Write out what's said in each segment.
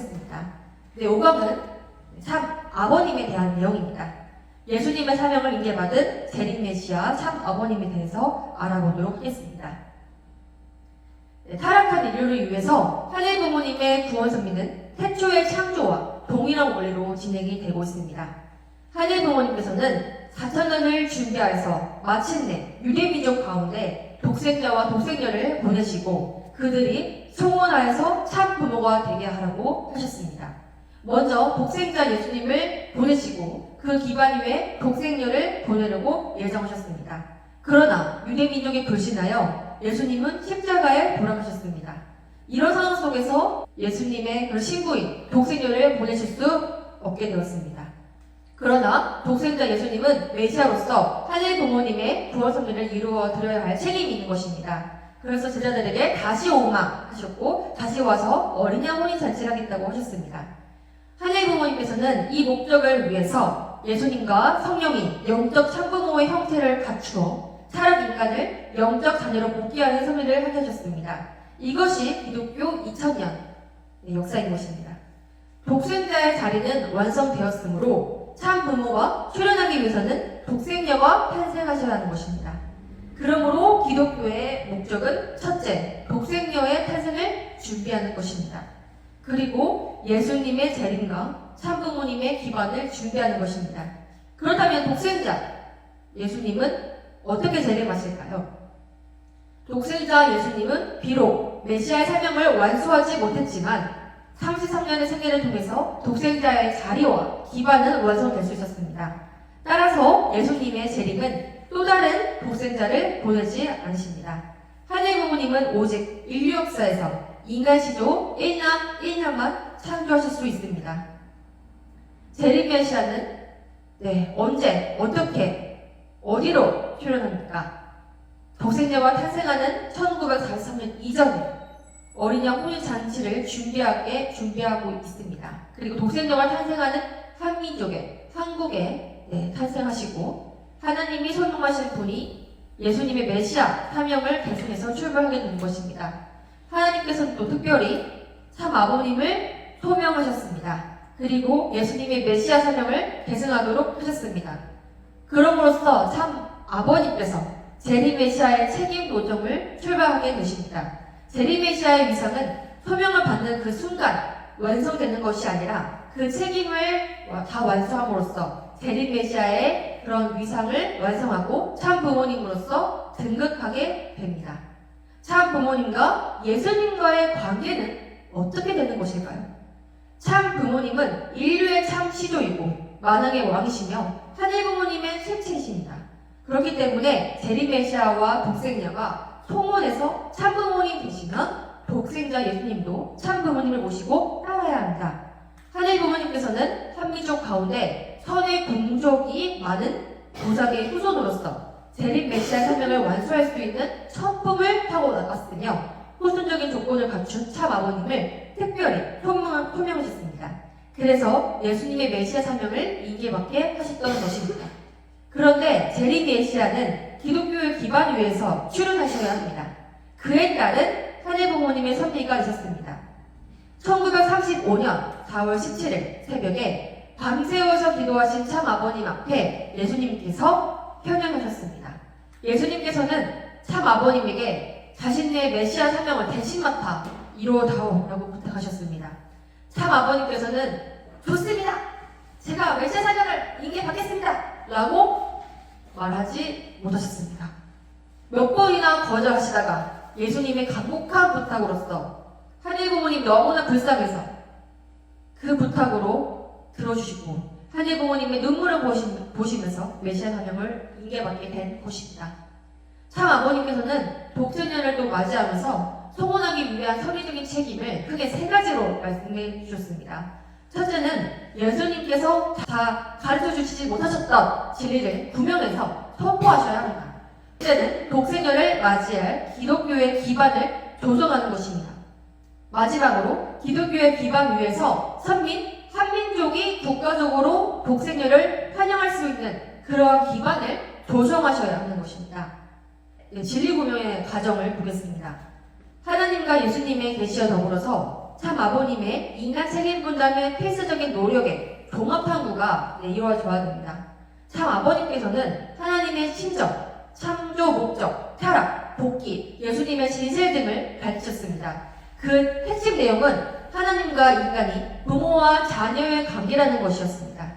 하겠습니다. 네, 5강은 참 아버님에 대한 내용입니다. 예수님의 사명을 인계받은 재림 메시아 참 아버님에 대해서 알아보도록 하겠습니다. 네, 타락한 인류를 위해서 하늘 부모님의 구원 섭리는 태초의 창조와 동일한 원리로 진행이 되고 있습니다. 하늘 부모님께서는 4,000년을 준비하여서 마침내 유대민족 가운데 독생자와 독생녀를 보내시고 그들이 성원하여서 참 부모가 되게 하라고 하셨습니다. 먼저 독생자 예수님을 보내시고 그 기반 위에 독생녀를 보내려고 예정하셨습니다. 그러나 유대민족이 불신하여 예수님은 십자가에 돌아가셨습니다. 이런 상황 속에서 예수님의 그 신부인 독생녀를 보내실 수 없게 되었습니다. 그러나 독생자 예수님은 메시아로서 하늘 부모님의 구원 섭리를 이루어 드려야 할 책임이 있는 것입니다. 그래서 제자들에게 다시 오마 하셨고 다시 와서 어린 양 혼인 잔치를 하겠다고 하셨습니다. 하늘 부모님께서는 이 목적을 위해서 예수님과 성령이 영적 참부모의 형태를 갖추어 타락 인간을 영적 자녀로 복귀하는 섭리를 하게 하셨습니다. 이것이 기독교 2000년 역사인 것입니다. 독생자의 자리는 완성되었으므로 참 부모와 출현하기 위해서는 독생녀가 탄생하셔야 하는 것입니다. 그러므로 기독교의 목적은 첫째, 독생녀의 탄생을 준비하는 것입니다. 그리고 예수님의 재림과 참부모님의 기반을 준비하는 것입니다. 그렇다면 독생자 예수님은 어떻게 재림하실까요? 독생자 예수님은 비록 메시아의 사명을 완수하지 못했지만 33년의 생애를 통해서 독생자의 자리와 기반은 완성될 수 있었습니다. 따라서 예수님의 재림은 또 다른 독생자를 보내지 않으십니다. 하늘 부모님은 오직 인류 역사에서 인간 시조 1남 1녀만 창조하실 수 있습니다. 재림 메시아는 언제, 어떻게, 어디로 출현합니까? 독생자와 탄생하는 1943년 이전에 어린 양 혼인 잔치를 준비하고 있습니다. 그리고 독생자가 탄생하는 한민족에, 한국에 탄생하시고 하나님이 선동하신 분이 예수님의 메시아 사명을 계속해서 출발하게 된 것입니다. 하나님께서는 또 특별히 참 아버님을 소명하셨습니다. 그리고 예수님의 메시아 사명을 계승하도록 하셨습니다. 그럼으로써 참 아버님께서 재림 메시아의 책임 노정을 출발하게 되십니다. 재림 메시아의 위상은 소명을 받는 그 순간 완성되는 것이 아니라 그 책임을 다 완수함으로써 재림 메시아의 그런 위상을 완성하고 참 부모님으로서 등극하게 됩니다. 참 부모님과 예수님과의 관계는 어떻게 되는 것일까요? 참 부모님은 인류의 참 시조이고 만왕의 왕이시며 하늘 부모님의 셋째이십니다. 그렇기 때문에 재림 메시아와 독생자가 통혼해서 참 부모님 되시면 독생자 예수님도 참 부모님을 모시고 따라야 합니다. 하늘 부모님께서는 한민족 가운데 선의 공적이 많은 도자기의 후손으로서 재림 메시아 사명을 완수할 수 있는 첫품을 타고 나갔으며 후순적인 조건을 갖춘 참 아버님을 특별히 소명하셨습니다. 그래서 예수님의 메시아 사명을 인계받게 하셨던 것입니다. 그런데 재림 메시아는 기독교의 기반 위에서 출현하셔야 합니다. 그에 따른 하늘 부모님의 섭리가 있었습니다. 1935년 4월 17일 새벽에 밤새워서 기도하신 참 아버님 앞에 예수님께서 현현하셨습니다. 예수님께서는 참 아버님에게 자신의 메시아 사명을 대신 맡아 이루어다오라고 부탁하셨습니다. 참 아버님께서는 좋습니다. 제가 메시아 사명을 인계받겠습니다. 라고 말하지 못하셨습니다. 몇 번이나 거절하시다가 예수님의 간곡한 부탁으로서 하늘 부모님 너무나 불쌍해서 그 부탁으로 들어주시고 하늘 부모님의 눈물을 보시면서 메시아 사명을 인계받게 된 것입니다. 참 아버님께서는 독생자를 또 맞이하면서 성원하기 위한 선의적인 책임을 크게 세 가지로 말씀해 주셨습니다. 첫째는 예수님께서 다 가르쳐 주시지 못하셨던 진리를 구명해서 선포하셔야 합니다. 둘째는 독생자를 맞이할 기독교의 기반을 조성하는 것입니다. 마지막으로 기독교의 기반 위에서 한민족이 국가적으로 독생자를 환영할 수 있는 그러한 기반을 조성하셔야 하는 것입니다. 진리 구명의 과정을 보겠습니다. 하나님과 예수님의 계시와 더불어서 참 아버님의 인간 책임 분담의 필수적인 노력에 종합탐구가 이루어져야 됩니다. 참 아버님께서는 하나님의 신적, 창조 목적, 타락, 복귀, 예수님의 진실 등을 밝히셨습니다. 그 핵심 내용은 하나님과 인간이 부모와 자녀의 관계라는 것이었습니다.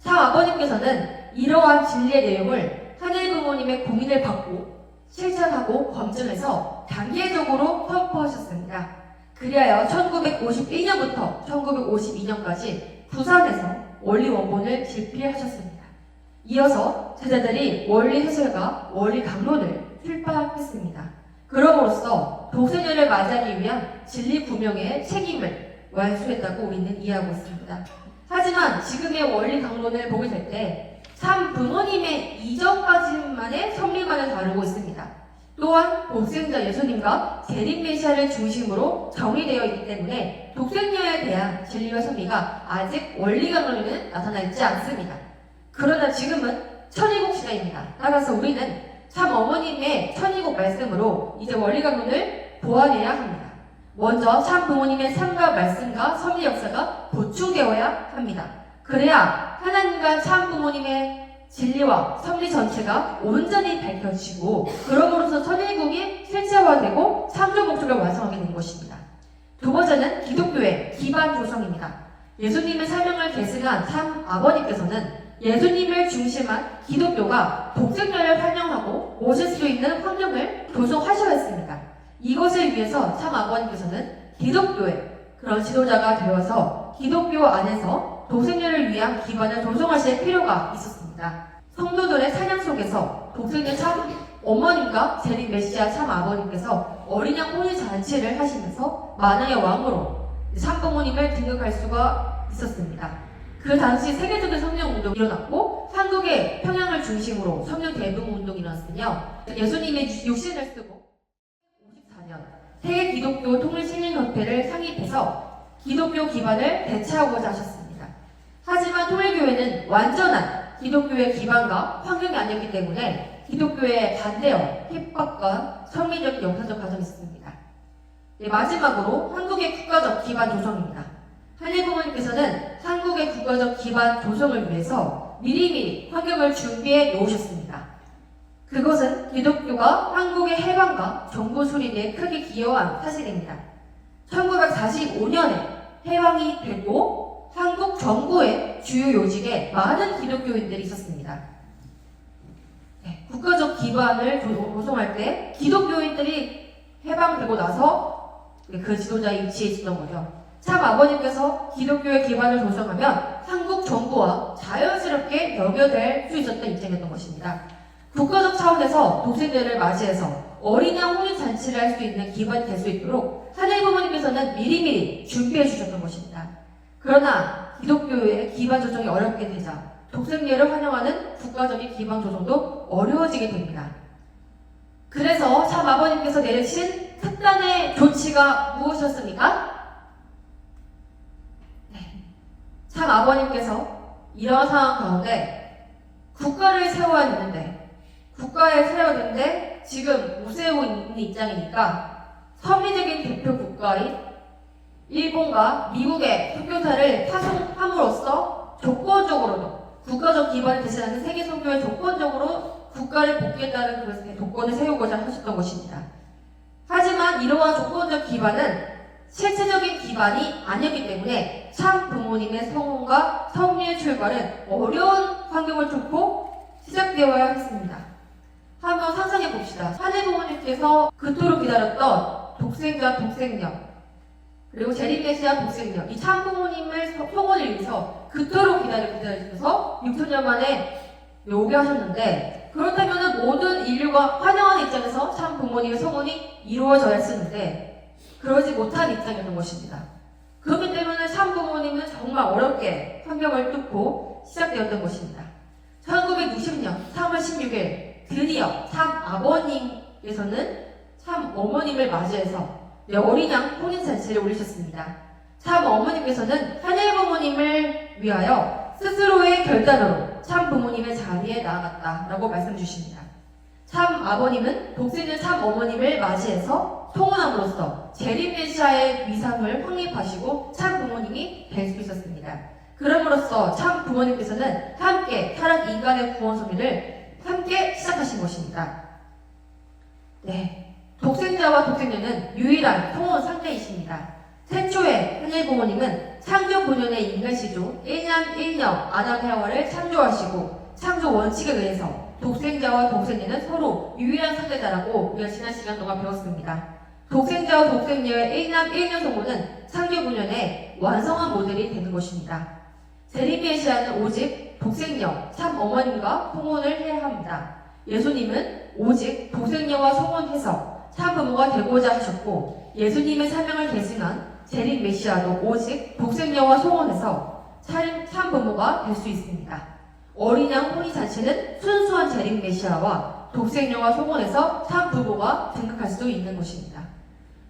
참 아버님께서는 이러한 진리의 내용을 하늘 부모님의 공인을 받고 실천하고 검증해서 단계적으로 선포하셨습니다. 그리하여 1951년부터 1952년까지 부산에서 원리 원본을 집필하셨습니다. 이어서 제자들이 원리 해설과 원리 강론을 출판했습니다. 그럼으로써 독생녀를 맞이하기 위한 진리 구명의 책임을 완수했다고 우리는 이해하고 있습니다. 하지만 지금의 원리 강론을 보게 될 때 참 부모님의 이전까지만의 섭리만을 다루고 있습니다. 또한 독생자 예수님과 재림 메시아를 중심으로 정의되어 있기 때문에 독생녀에 대한 진리와 섭리가 아직 원리 강론에는 나타나 있지 않습니다. 그러나 지금은 천의국 시대입니다. 따라서 우리는 참 어머님의 천의국 말씀으로 이제 원리 강론을 보완해야 합니다. 먼저 참 부모님의 삶과 말씀과 섭리 역사가 보충되어야 합니다. 그래야 하나님과 참 부모님의 진리와 섭리 전체가 온전히 밝혀지고 그러므로서 천의국이 실체화되고 창조 목적을 완성하게 된 것입니다. 두 번째는 기독교의 기반 조성입니다. 예수님의 사명을 계승한 참 아버님께서는 예수님을 중심한 기독교가 독생녀를 환영하고 모실 수 있는 환경을 조성하셔야 했습니다. 이것을 위해서 참 아버님께서는 기독교의 그런 지도자가 되어서 기독교 안에서 독생녀를 위한 기반을 조성하실 필요가 있었습니다. 성도들의 찬양 속에서 독생녀 참 어머님과 재림 메시아 참 아버님께서 어린 양 혼인 잔치를 하시면서 만왕의 왕으로 참 부모님을 등극할 수가 있었습니다. 그 당시 세계적인 성령 운동이 일어났고 한국의 평양을 중심으로 성령 대붕 운동이 일어났으며 예수님의 육신을 쓰고 54년 세계 기독교 통일신령협회를 창립해서 기독교 기반을 대체하고자 하셨습니다. 하지만 통일교회는 완전한 기독교의 기반과 환경이 아니었기 때문에 기독교에 반대어 핍박과 성리적 영사적 과정이 있습니다. 마지막으로 한국의 국가적 기반 조성입니다. 하늘 부모님께서는 한국의 국가적 기반 조성을 위해서 미리미리 환경을 준비해 놓으셨습니다. 그것은 기독교가 한국의 해방과 정부 수립에 크게 기여한 사실입니다. 1945년에 해방이 되고 한국 정부의 주요 요직에 많은 기독교인들이 있었습니다. 국가적 기반을 조성할 때 기독교인들이 해방되고 나서 그 지도자의 위치에 있었던 거죠. 참 아버님께서 기독교의 기반을 조성하면 한국 정부와 자연스럽게 연결될 수 있었던 입장이었던 것입니다. 국가적 차원에서 독생녀를 맞이해서 어린 양 혼인 잔치를 할 수 있는 기반이 될 수 있도록 하늘 부모님께서는 미리미리 준비해 주셨던 것입니다. 그러나 기독교의 기반 조성이 어렵게 되자 독생녀를 환영하는 국가적인 기반 조성도 어려워지게 됩니다. 그래서 참 아버님께서 내리신 특단의 조치가 무엇이었습니까? 참 아버님께서 이러한 상황 가운데 국가를 세워야 했는데 지금 못 세우고 있는 입장이니까 섭리적인 대표 국가인 일본과 미국의 선교사를 파송함으로써 조건적으로도 국가적 기반을 대신하는 세계 선교에 조건적으로 국가를 복귀했다는 그런 조건을 세우고자 하셨던 것입니다. 하지만 이러한 조건적 기반은 실체적인 기반이 아니었기 때문에 참 부모님의 성원과 섭리의 출발은 어려운 환경을 뚫고 시작되어야 했습니다. 한번 상상해 봅시다. 하늘 부모님께서 그토록 기다렸던 독생녀 그리고 재림 메시아 독생녀 이 참 부모님의 성원을 위해서 그토록 기다리셔서 6천년 만에 오게 하셨는데 그렇다면 모든 인류가 환영하는 입장에서 참 부모님의 성원이 이루어져야 했었는데 그러지 못한 입장이었던 것입니다. 그렇기 때문에 참 부모님은 정말 어렵게 환경을 뚫고 시작되었던 것입니다. 1960년 3월 16일 드디어 참 아버님께서는 참 어머님을 맞이해서 어린 양 혼인잔치를 올리셨습니다. 참 어머님께서는 하늘 부모님을 위하여 스스로의 결단으로 참 부모님의 자리에 나아갔다라고 말씀 주십니다. 참 아버님은 독생녀 참 어머님을 맞이해서 통원함으로써 재림 메시아의 위상을 확립하시고 참 부모님이 될 수 있었습니다. 그럼으로써 참 부모님께서는 함께 타락 인간의 구원 섭리를 함께 시작하신 것입니다. 네, 독생자와 독생녀는 유일한 통원 상대이십니다. 태초에 하늘 부모님은 창조 본연의 인간시조 1년 1년 아담 해와를 창조하시고 창조 원칙에 의해서 독생자와 독생녀는 서로 유일한 상대자라고 우리가 지난 시간 동안 배웠습니다. 독생자와 독생녀의 1남 1녀 성모는 창조 본연의 완성한 모델이 되는 것입니다. 재림 메시아는 오직 독생녀, 참 어머님과 통혼을 해야 합니다. 예수님은 오직 독생녀와 성혼해서 참 부모가 되고자 하셨고 예수님의 사명을 계승한 재림 메시아도 오직 독생녀와 성혼해서 참 부모가 될 수 있습니다. 어린 양 혼인잔치는 순수한 재림 메시아와 독생녀와 성혼해서 참 부모가 등극할 수 있는 것입니다.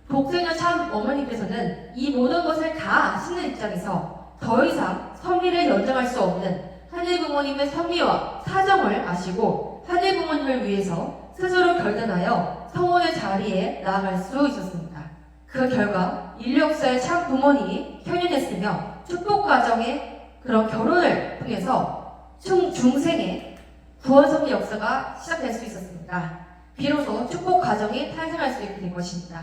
독생녀 참 어머니께서는 이 모든 것을 다 아시는 입장에서 더 이상 섭리를 연장할 수 없는 하늘 부모님의 섭리와 사정을 아시고 하늘 부모님을 위해서 스스로 결단하여 성혼의 자리에 나아갈 수 있었습니다. 그 결과 인류 역사의 참 부모님이 현현했으며 축복 가정의 그런 결혼을 통해서 중생의 구원 섭리 역사가 시작될 수 있었습니다. 비로소 축복 가정이 탄생할 수 있게 된 것입니다.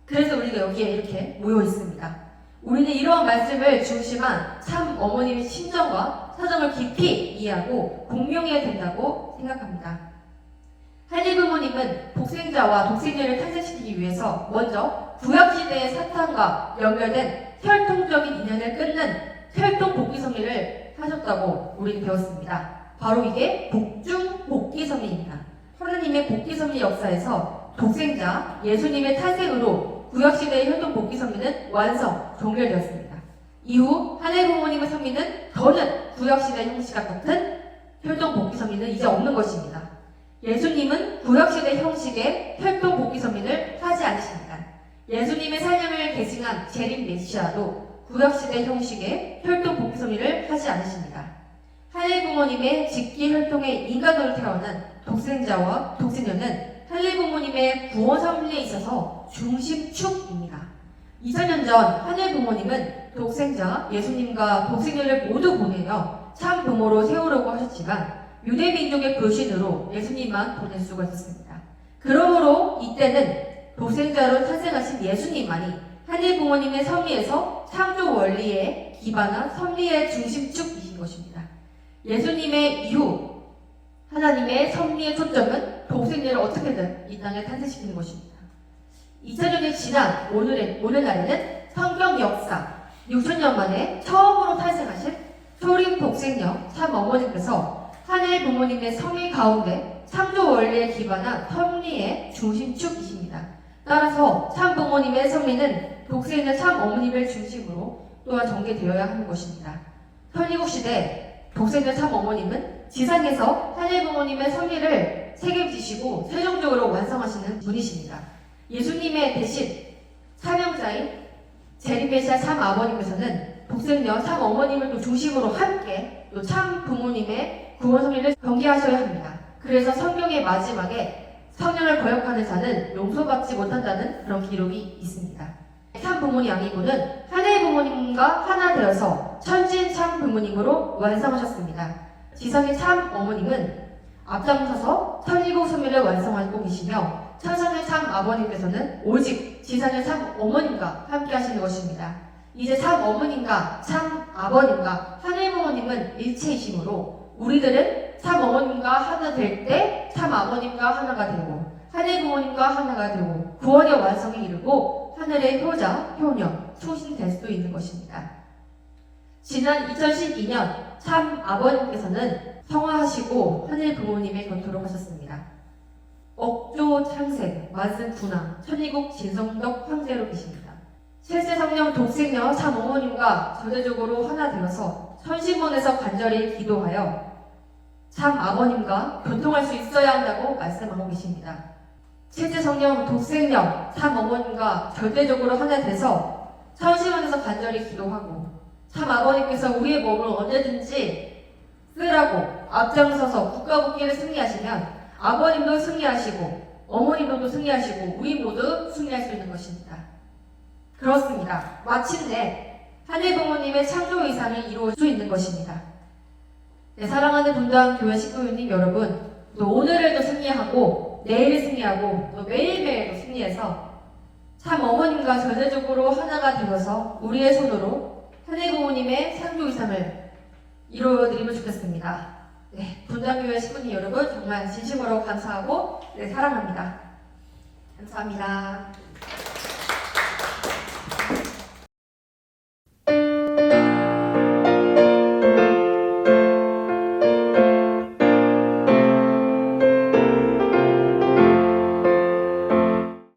그래서 우리가 여기에 이렇게 모여 있습니다. 우리는 이러한 말씀을 중심한 참 어머님의 심정과 사정을 깊이 이해하고 공명해야 된다고 생각합니다. 하늘 부모님은 독생자와 독생녀를 탄생시키기 위해서 먼저 구약시대의 사탄과 연결된 혈통적인 인연을 끊는 혈통 복귀 섭리를 하셨다고 우리는 배웠습니다. 바로 이게 복중 복귀 섭리입니다. 하나님의 복귀 섭리 역사에서 독생자 예수님의 탄생으로 구약시대의 혈통 복귀 섭리는 완성, 종결되었습니다. 이후 하늘 부모님의 섭리는 더는 구약시대 형식과 같은 혈통 복귀 섭리는 이제 없는 것입니다. 예수님은 구약시대 형식의 혈통 복귀 섭리를 하지 않으십니다. 예수님의 사명을 계승한 재림 메시아도 구약시대 형식의 혈통 복귀 섭리를 하지 않으십니다. 하늘 부모님의 직계 혈통의 인간으로 태어난 독생자와 독생녀는 하늘 부모님의 구원 섭리에 있어서 중심축입니다. 2000년 전 하늘 부모님은 독생자 예수님과 독생녀를 모두 보내어 참 부모로 세우려고 하셨지만 유대 민족의 불신으로 예수님만 보낼 수가 있었습니다. 그러므로 이때는 독생자로 탄생하신 예수님만이 하늘 부모님의 섭리에서 창조 원리에 기반한 섭리의 중심축이신 것입니다. 예수님의 이후 하나님의 섭리의 초점은 독생녀를 어떻게든 이 땅에 탄생시키는 것입니다. 2000년이 지난 오늘날에는 성경 역사 6000년 만에 처음으로 탄생하신 초림 독생녀 참 어머님께서 하늘 부모님의 섭리 가운데 창조 원리에 기반한 섭리의 중심축이십니다. 따라서 참 부모님의 섭리는 독생녀 참 어머님을 중심으로 또한 전개되어야 하는 것입니다. 선지국 시대 독생녀 참 어머님은 지상에서 하늘 부모님의 섭리를 책임지시고 최종적으로 완성하시는 분이십니다. 예수님의 대신 사명자인 재림 메시아 참 아버님께서는 독생녀 참 어머님을 또 중심으로 함께 또 참 부모님의 구원 섭리를 전개하셔야 합니다. 그래서 성경의 마지막에 성령을 거역하는 자는 용서받지 못한다는 그런 기록이 있습니다. 참 부모님 아니고는 하늘 부모님과 하나 되어서 천진 참 부모님으로 완성하셨습니다. 지상의 참 어머님은 앞장서서 천일국 섭리를 완성하고 계시며 천상의 참 아버님께서는 오직 지상의 참 어머님과 함께 하시는 것입니다. 이제 참 어머님과 참 아버님과 하늘 부모님은 일체이시므로 우리들은 참 어머님과 하나 될 때 참 아버님과 하나가 되고 하늘 부모님과 하나가 되고 구원의 완성에 이르고 하늘의 효자, 효녀, 충신될 수 있는 것입니다. 지난 2012년 참 아버님께서는 성화하시고 하늘 부모님의 곁으로 가셨습니다. 억조 창생, 만승 군왕, 천리국 진성덕 황제로 계십니다. 칠세 성령 독생녀 참 어머님과 절대적으로 하나 되어서 천신문에서 간절히 기도하여 참 아버님과 교통할 수 있어야 한다고 말씀하고 계십니다. 칠세 성령 독생녀 참 어머님과 절대적으로 하나 돼서 천신문에서 간절히 기도하고 참 아버님께서 우리의 몸을 언제든지 쓰라고 앞장서서 국가복귀를 승리하시면 아버님도 승리하시고 어머님도 승리하시고 우리 모두 승리할 수 있는 것입니다. 그렇습니다. 마침내 하늘 부모님의 창조 이상이 이루어질 수 있는 것입니다. 네, 사랑하는 분당 교회 식구님 여러분, 또 오늘을 또 승리하고 내일을 승리하고 또 매일매일도 승리해서 참 어머님과 절대적으로 하나가 되어서 우리의 손으로 하늘 부모님의 창조 이상을 이루어드리면 좋겠습니다. 네, 분당교회 식구님 여러분 정말 진심으로 감사하고 네, 사랑합니다. 감사합니다.